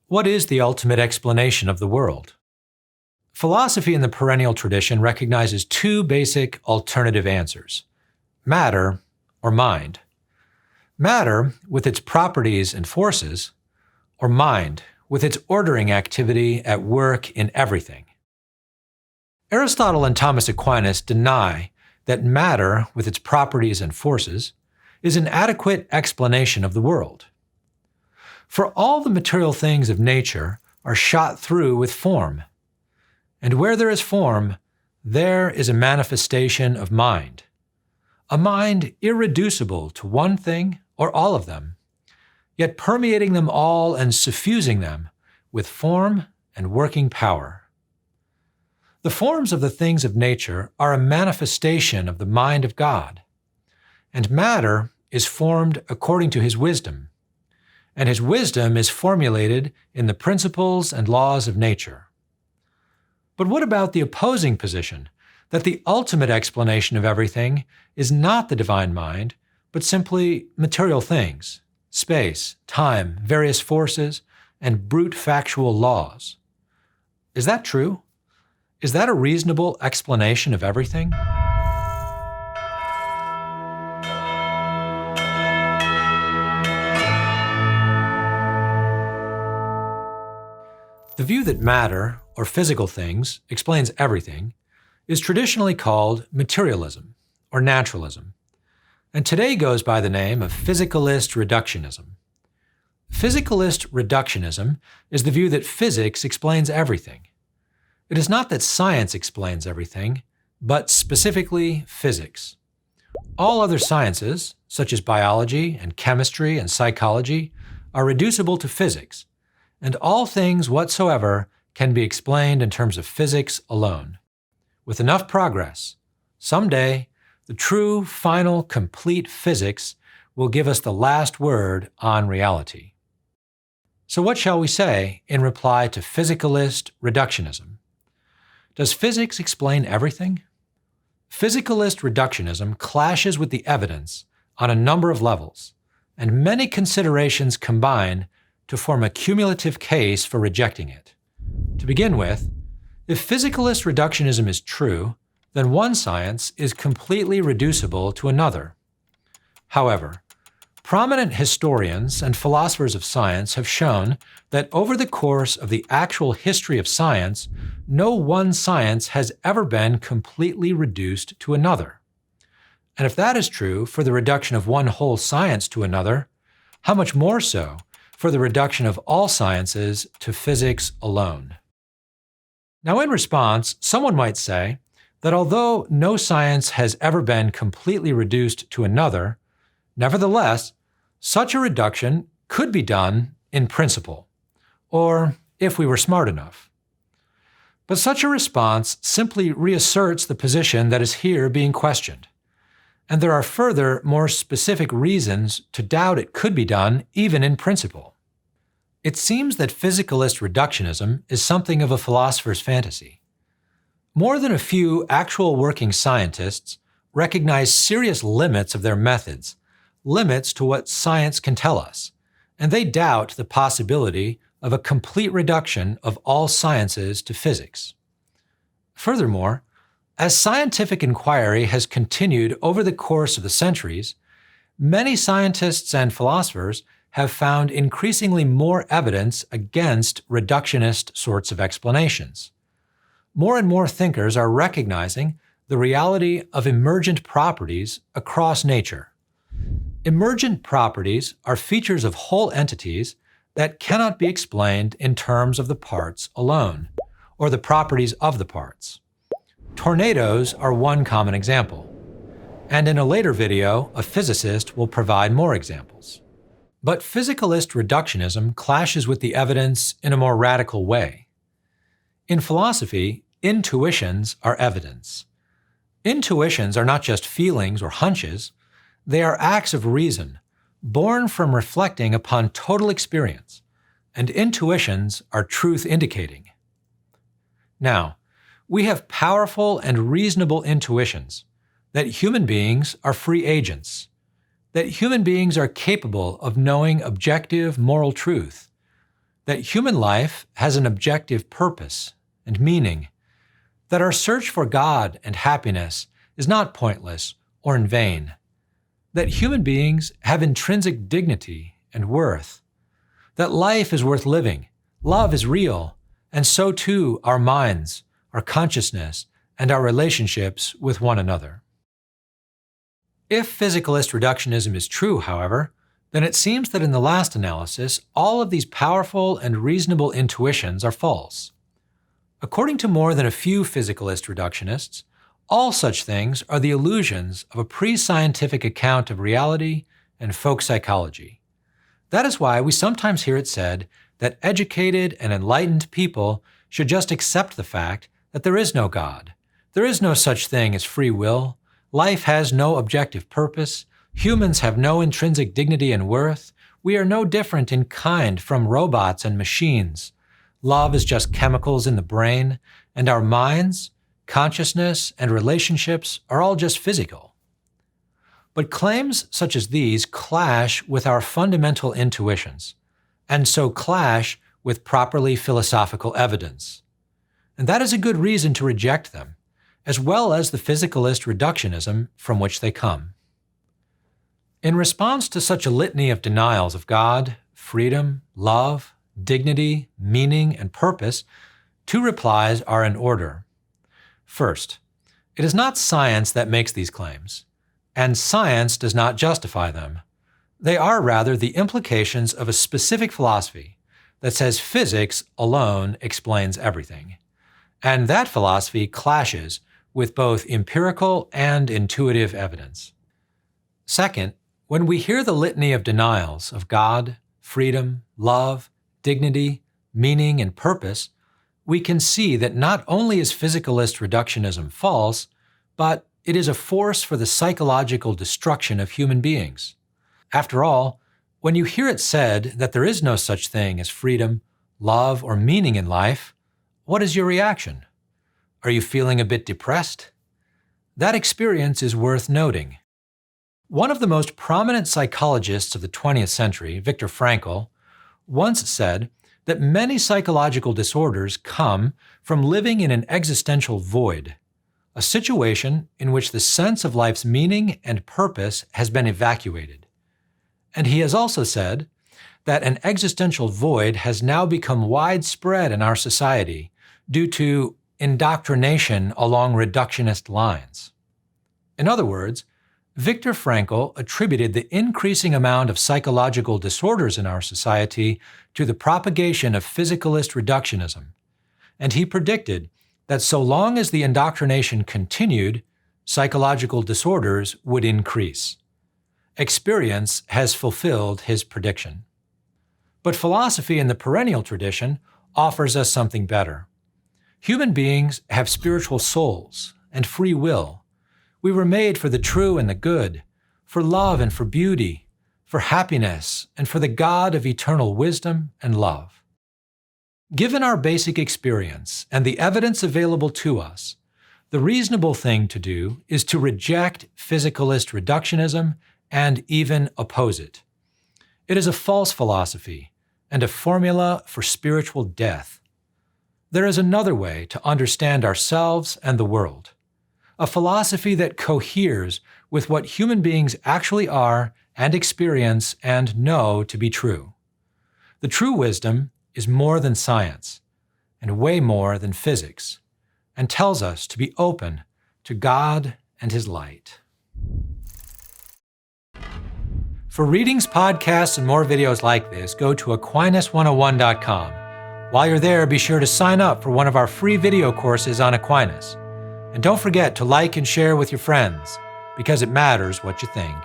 What is the ultimate explanation of the world? Philosophy in the perennial tradition recognizes two basic alternative answers: matter or mind. Matter with its properties and forces, or mind with its ordering activity at work in everything. Aristotle and Thomas Aquinas deny that matter with its properties and forces is an adequate explanation of the world. For all the material things of nature are shot through with form, and where there is form, there is a manifestation of mind, a mind irreducible to one thing or all of them, yet permeating them all and suffusing them with form and working power. The forms of the things of nature are a manifestation of the mind of God, and matter is formed according to His wisdom, and His wisdom is formulated in the principles and laws of nature. But what about the opposing position, that the ultimate explanation of everything is not the divine mind, but simply material things, space, time, various forces, and brute factual laws? Is that true? Is that a reasonable explanation of everything? The view that matter, or physical things, explains everything is traditionally called materialism, or naturalism, and today goes by the name of Physicalist Reductionism. Physicalist Reductionism is the view that physics explains everything. It is not that science explains everything, but specifically physics. All other sciences, such as biology and chemistry and psychology, are reducible to physics, and all things whatsoever can be explained in terms of physics alone. With enough progress, someday, the true, final, complete physics will give us the last word on reality. So what shall we say in reply to Physicalist Reductionism? Does physics explain everything? Physicalist reductionism clashes with the evidence on a number of levels, and many considerations combine to form a cumulative case for rejecting it. To begin with, if physicalist reductionism is true, then one science is completely reducible to another. However, prominent historians and philosophers of science have shown that over the course of the actual history of science, no one science has ever been completely reduced to another. And if that is true for the reduction of one whole science to another, how much more so for the reduction of all sciences to physics alone? Now, in response, someone might say that although no science has ever been completely reduced to another, nevertheless, such a reduction could be done in principle, or if we were smart enough. But such a response simply reasserts the position that is here being questioned, and there are further, more specific reasons to doubt it could be done even in principle. It seems that physicalist reductionism is something of a philosopher's fantasy. More than a few actual working scientists recognize serious limits of their methods, limits to what science can tell us, and they doubt the possibility of a complete reduction of all sciences to physics. Furthermore, as scientific inquiry has continued over the course of the centuries, many scientists and philosophers have found increasingly more evidence against reductionist sorts of explanations. More and more thinkers are recognizing the reality of emergent properties across nature. Emergent properties are features of whole entities that cannot be explained in terms of the parts alone, or the properties of the parts. Tornadoes are one common example, and in a later video, a physicist will provide more examples. But physicalist reductionism clashes with the evidence in a more radical way. In philosophy, intuitions are evidence. Intuitions are not just feelings or hunches, they are acts of reason, born from reflecting upon total experience, and intuitions are truth indicating. Now, we have powerful and reasonable intuitions that human beings are free agents, that human beings are capable of knowing objective moral truth, that human life has an objective purpose and meaning, that our search for God and happiness is not pointless or in vain, that human beings have intrinsic dignity and worth, that life is worth living, love is real, and so too our minds, our consciousness, and our relationships with one another. If physicalist reductionism is true, however, then it seems that in the last analysis, all of these powerful and reasonable intuitions are false. According to more than a few physicalist reductionists, all such things are the illusions of a pre-scientific account of reality and folk psychology. That is why we sometimes hear it said that educated and enlightened people should just accept the fact that there is no God, there is no such thing as free will, life has no objective purpose, humans have no intrinsic dignity and worth, we are no different in kind from robots and machines, love is just chemicals in the brain, and our minds, consciousness, and relationships are all just physical. But claims such as these clash with our fundamental intuitions, and so clash with properly philosophical evidence. And that is a good reason to reject them, as well as the physicalist reductionism from which they come. In response to such a litany of denials of God, freedom, love, dignity, meaning, and purpose, two replies are in order. First, it is not science that makes these claims, and science does not justify them. They are rather the implications of a specific philosophy that says physics alone explains everything. And that philosophy clashes with both empirical and intuitive evidence. Second, when we hear the litany of denials of God, freedom, love, dignity, meaning, and purpose, we can see that not only is physicalist reductionism false, but it is a force for the psychological destruction of human beings. After all, when you hear it said that there is no such thing as freedom, love, or meaning in life, what is your reaction? Are you feeling a bit depressed? That experience is worth noting. One of the most prominent psychologists of the 20th century, Viktor Frankl, once said that many psychological disorders come from living in an existential void, a situation in which the sense of life's meaning and purpose has been evacuated. And he has also said that an existential void has now become widespread in our society due to indoctrination along reductionist lines. In other words, Viktor Frankl attributed the increasing amount of psychological disorders in our society to the propagation of physicalist reductionism, and he predicted that so long as the indoctrination continued, psychological disorders would increase. Experience has fulfilled his prediction. But philosophy in the perennial tradition offers us something better. Human beings have spiritual souls and free will. We were made for the true and the good, for love and for beauty, for happiness, and for the God of eternal wisdom and love. Given our basic experience and the evidence available to us, the reasonable thing to do is to reject physicalist reductionism and even oppose it. It is a false philosophy and a formula for spiritual death. There is another way to understand ourselves and the world, a philosophy that coheres with what human beings actually are and experience and know to be true. The true wisdom is more than science and way more than physics, and tells us to be open to God and His light. For readings, podcasts, and more videos like this, go to Aquinas101.com. While you're there, be sure to sign up for one of our free video courses on Aquinas. And don't forget to like and share with your friends, because it matters what you think.